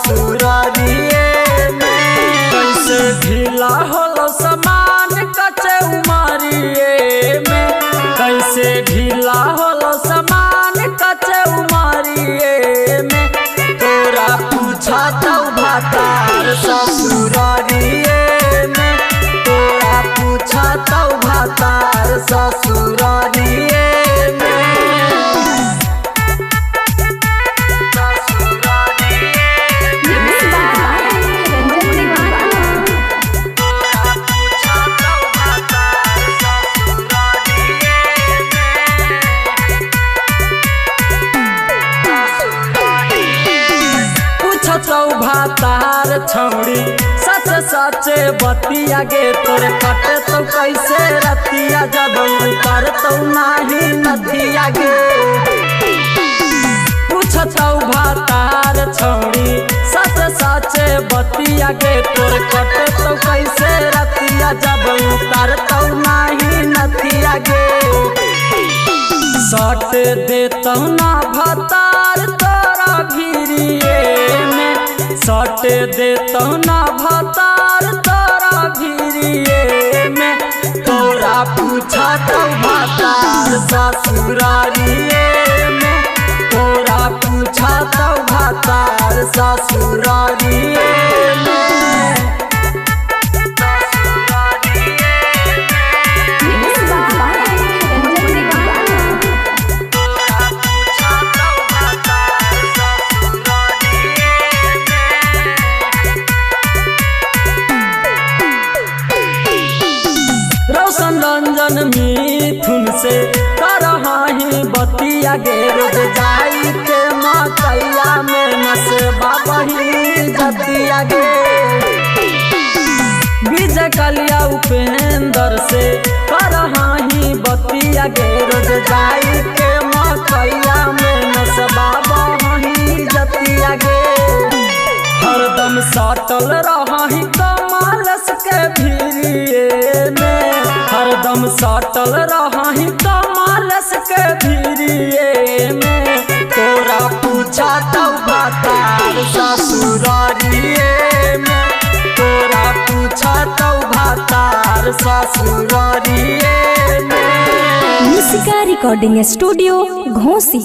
ससुरारिये में। कैसे ढीला होलो समान कच्चे उमरिये में, कैसे ढीला होलो समान कच्चे उमरिये में। तोरा पूछा तो भातार ससुरारिये में, तोरा पूछा तो भातार ससुरारिये में। भातार छौड़ी सच सच बतिया गे तोर कटे तो कैसे रतिया जब उतर तो नाही नदिया गे। पूछतौ भातार छौड़ी सच सच बतिया गे तोर कटे तो कैसे रतिया जब उतर तो नाही नदिया गे। सट देतौ ना भातार तोरा भिरिये में, सट देतौ ना भातार तोरा भिरिये में। तोरा पूछा तो भातार ससुरारिये में, तोरा पूछा तो भातार ससुरारिये में। रंजन मिथुन से करही बतिया गे रोज जाई के मकैया में नसबा बही जतिया गे। विजय कलिया उपेंद्र से करही बतिया गे रोज जाई के मकैया में नसबा बही जतिया गे। हरदम सटल रही कमलस के भिरिये में, हरदम सटल रही कमलस के भिरिये में। तोरा पूछा तो भातार ससुरारिये में, तोरा पूछा तो भातार ससुरारिये में। म्यूजिका रिकॉर्डिंग स्टूडियो घोसी।